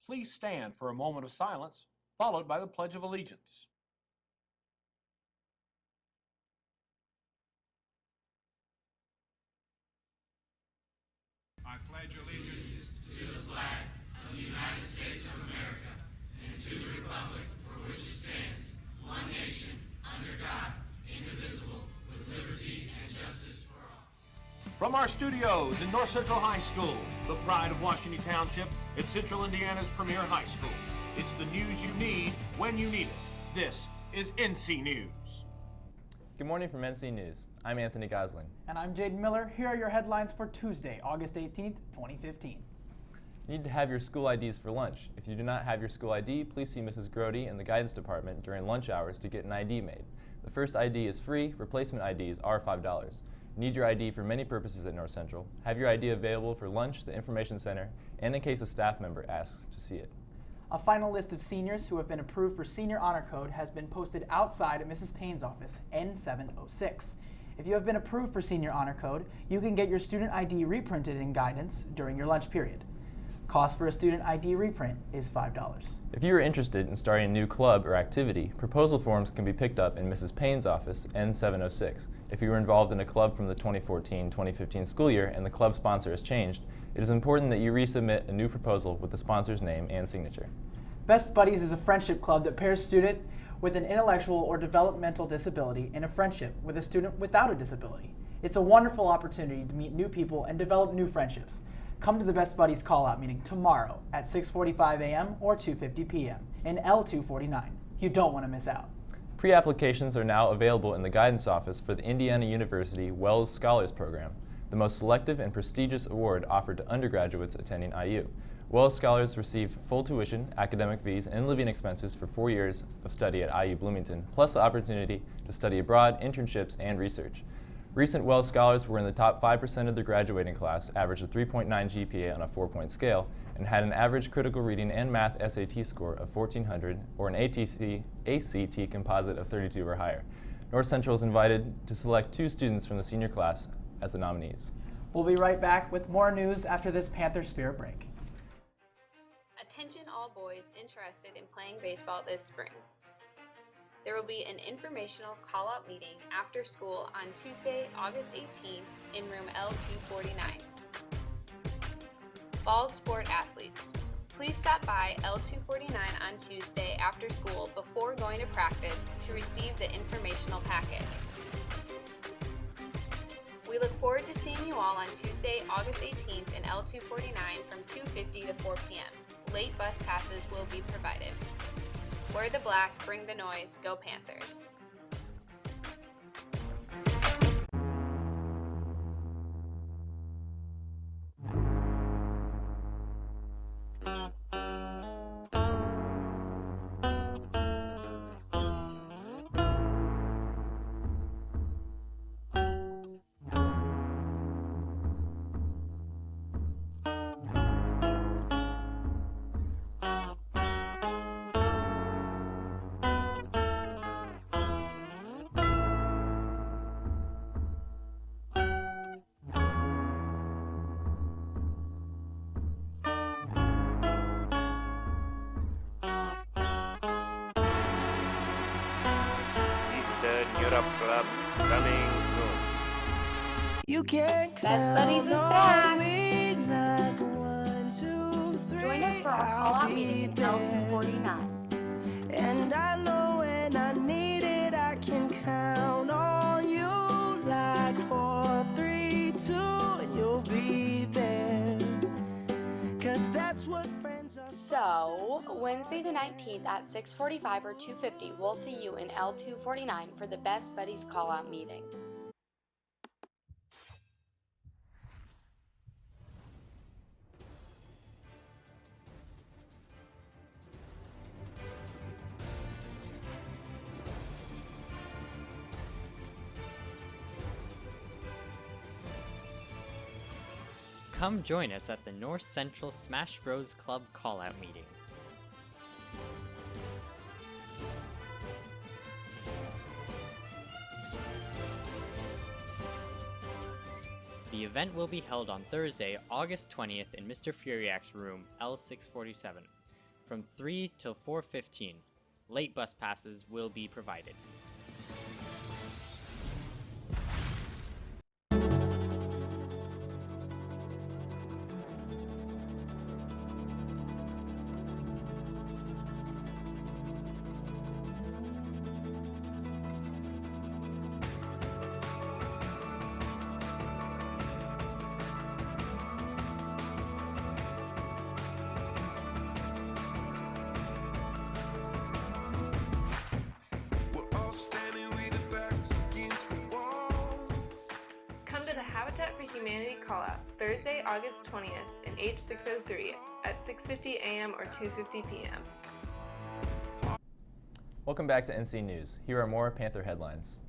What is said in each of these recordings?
Please stand for a moment of silence, followed by the Pledge of Allegiance. I pledge allegiance to the flag of the United States of America and to the republic for which it stands, one nation, under God, indivisible, with liberty and justice for all. From our studios in North Central High School, the pride of Washington Township, it's Central Indiana's premier high school. It's the news you need when you need it. This is NC News. Good morning from NC News. I'm Anthony Gosling. And I'm Jaden Miller. Here are your headlines for Tuesday, August 18th, 2015. You need to have your school IDs for lunch. If you do not have your school ID, please see Mrs. Grody in the guidance department during lunch hours to get an ID made. The first ID is free. Replacement IDs are $5. You need your ID for many purposes at North Central. Have your ID available for lunch, the information center, and in case a staff member asks to see it. A final list of seniors who have been approved for Senior Honor Code has been posted outside of Mrs. Payne's office, N706. If you have been approved for Senior Honor Code, you can get your student ID reprinted in guidance during your lunch period. Cost for a student ID reprint is $5. If you are interested in starting a new club or activity, proposal forms can be picked up in Mrs. Payne's office, N706. If you were involved in a club from the 2014-2015 school year and the club sponsor has changed, it is important that you resubmit a new proposal with the sponsor's name and signature. Best Buddies is a friendship club that pairs student with an intellectual or developmental disability in a friendship with a student without a disability. It's a wonderful opportunity to meet new people and develop new friendships. Come to the Best Buddies call-out meeting tomorrow at 6:45 a.m. or 2:50 p.m. in L249. You don't want to miss out. Pre-applications are now available in the guidance office for the Indiana University Wells Scholars Program, the most selective and prestigious award offered to undergraduates attending IU. Wells Scholars receive full tuition, academic fees, and living expenses for 4 years of study at IU Bloomington, plus the opportunity to study abroad, internships, and research. Recent Wells Scholars were in the top 5% of their graduating class, averaged a 3.9 GPA on a 4-point scale, and had an average critical reading and math SAT score of 1400 or an ACT composite of 32 or higher. North Central is invited to select 2 students from the senior class as the nominees. We'll be right back with more news after this Panther Spirit break. Attention all boys interested in playing baseball this spring. There will be an informational call-out meeting after school on Tuesday, August 18th in room L249. Fall sport athletes, please stop by L249 on Tuesday after school before going to practice to receive the informational packet. We look forward to seeing you all on Tuesday, August 18th in L249 from 2:50 to 4 p.m. Late bus passes will be provided. Wear the black, bring the noise, go Panthers. Europe Club coming soon. You can't Best Buddies is back. like 1, 2, 3. Join us for our call-out meeting in L249. And I know when I need it, I can count on you. Like 4, 3, 2, and you'll be there. 'Cause that's what friends are. So, Wednesday the 19th at 6:45 or 2:50, we'll see you in L249 for the Best Buddies call-out meeting. Come join us at the North Central Smash Bros. Club call-out meeting. The event will be held on Thursday, August 20th in Mr. Furiak's room, L647. from 3 till 4:15. Late bus passes will be provided. We're all standing with our backs against the wall. Come to the Habitat for Humanity call-out Thursday, August 20th in H603 at 6:50 a.m. or 2:50 p.m. Welcome back to NC News. Here are more Panther headlines.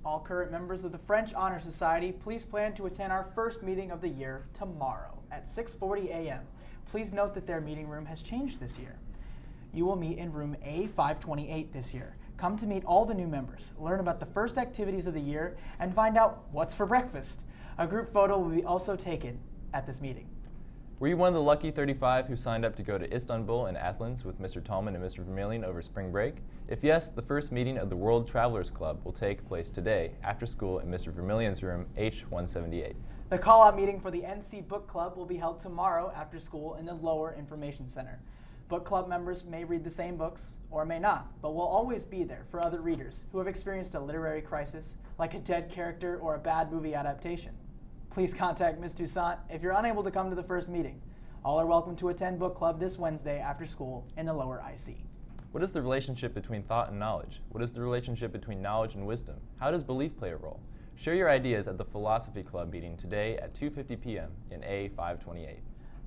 All current members of the French Honor Society, please plan to attend our first meeting of the year tomorrow at 6:40 a.m. Please note that their meeting room has changed this year. You will meet in room A528 this year. Come to meet all the new members, learn about the first activities of the year, and find out what's for breakfast. A group photo will be also taken at this meeting. Were you one of the lucky 35 who signed up to go to Istanbul and Athens with Mr. Tallman and Mr. Vermillion over spring break? If yes, the first meeting of the World Travelers Club will take place today after school in Mr. Vermillion's room H178. The call-out meeting for the NC Book Club will be held tomorrow after school in the Lower Information Center. Book club members may read the same books or may not, but will always be there for other readers who have experienced a literary crisis, like a dead character or a bad movie adaptation. Please contact Ms. Toussaint if you're unable to come to the first meeting. All are welcome to attend book club this Wednesday after school in the Lower IC. What is the relationship between thought and knowledge? What is the relationship between knowledge and wisdom? How does belief play a role? Share your ideas at the Philosophy Club meeting today at 2:50 p.m. in A528.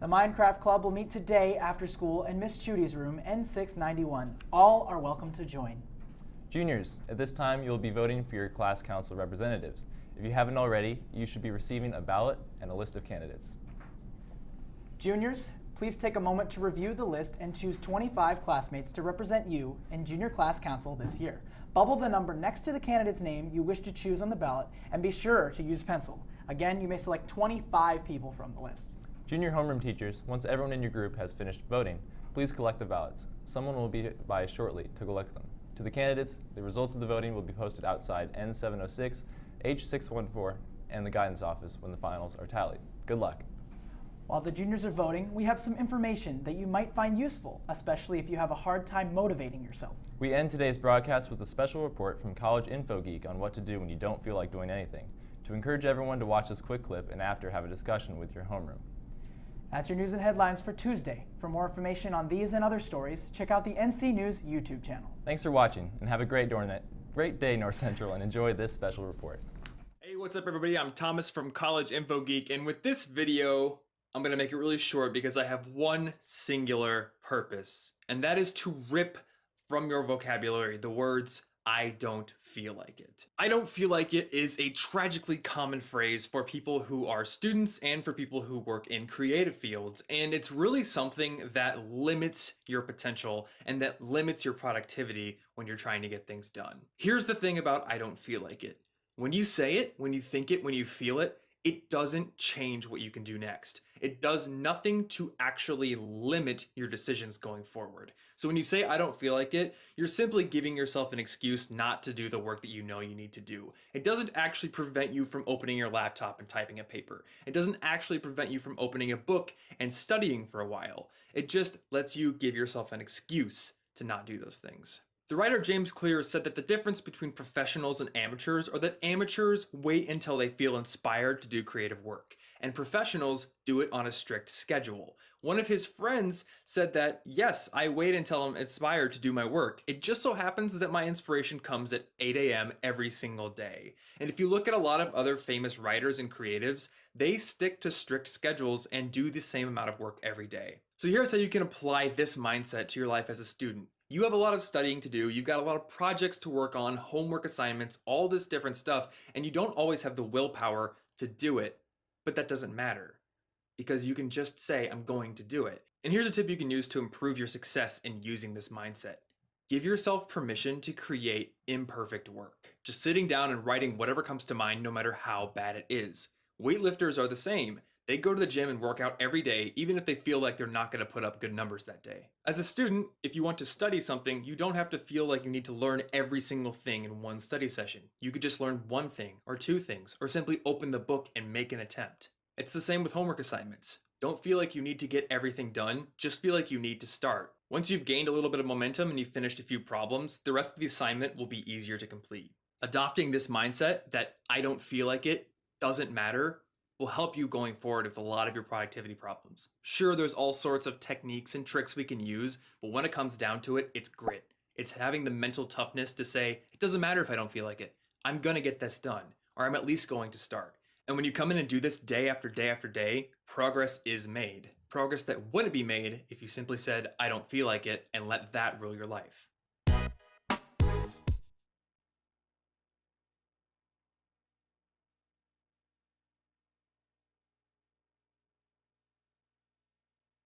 The Minecraft Club will meet today after school in Miss Chudy's room, N691. All are welcome to join. Juniors, at this time you will be voting for your class council representatives. If you haven't already, you should be receiving a ballot and a list of candidates. Juniors, please take a moment to review the list and choose 25 classmates to represent you in Junior Class Council this year. Bubble the number next to the candidate's name you wish to choose on the ballot and be sure to use pencil. Again, you may select 25 people from the list. Junior homeroom teachers, once everyone in your group has finished voting, please collect the ballots. Someone will be by shortly to collect them. To the candidates, the results of the voting will be posted outside N706, H614, and the guidance office when the finals are tallied. Good luck. While the juniors are voting, we have some information that you might find useful, especially if you have a hard time motivating yourself. We end today's broadcast with a special report from College Info Geek on what to do when you don't feel like doing anything, to encourage everyone to watch this quick clip and after have a discussion with your homeroom. That's your news and headlines for Tuesday. For more information on these and other stories, check out the NC News YouTube channel. Thanks for watching, and have a great day, North Central, and enjoy this special report. Hey, what's up everybody? I'm Thomas from College Info Geek, and with this video, I'm gonna make it really short because I have one singular purpose, and that is to rip from your vocabulary the words, I don't feel like it. I don't feel like it is a tragically common phrase for people who are students and for people who work in creative fields, and it's really something that limits your potential and that limits your productivity when you're trying to get things done. Here's the thing about I don't feel like it. When you say it, when you think it, when you feel it, it doesn't change what you can do next. It does nothing to actually limit your decisions going forward. So when you say, I don't feel like it, you're simply giving yourself an excuse not to do the work that you know you need to do. It doesn't actually prevent you from opening your laptop and typing a paper. It doesn't actually prevent you from opening a book and studying for a while. It just lets you give yourself an excuse to not do those things. The writer James Clear said that the difference between professionals and amateurs are that amateurs wait until they feel inspired to do creative work, and professionals do it on a strict schedule. One of his friends said that, yes, I wait until I'm inspired to do my work. It just so happens that my inspiration comes at 8 a.m. every single day. And if you look at a lot of other famous writers and creatives, they stick to strict schedules and do the same amount of work every day. So here's how you can apply this mindset to your life as a student. You have a lot of studying to do, you've got a lot of projects to work on, homework assignments, all this different stuff, and you don't always have the willpower to do it, but that doesn't matter because you can just say, I'm going to do it. And here's a tip you can use to improve your success in using this mindset. Give yourself permission to create imperfect work. Just sitting down and writing whatever comes to mind, no matter how bad it is. Weightlifters are the same. They go to the gym and work out every day, even if they feel like they're not going to put up good numbers that day. As a student, if you want to study something, you don't have to feel like you need to learn every single thing in one study session. You could just learn one thing or two things, or simply open the book and make an attempt. It's the same with homework assignments. Don't feel like you need to get everything done, just feel like you need to start. Once you've gained a little bit of momentum and you've finished a few problems, the rest of the assignment will be easier to complete. Adopting this mindset that I don't feel like it doesn't matter will help you going forward with a lot of your productivity problems. Sure, there's all sorts of techniques and tricks we can use, but when it comes down to it, it's grit. It's having the mental toughness to say, it doesn't matter if I don't feel like it. I'm gonna get this done, or I'm at least going to start. And when you come in and do this day after day after day, progress is made. Progress that wouldn't be made if you simply said, I don't feel like it, and let that rule your life.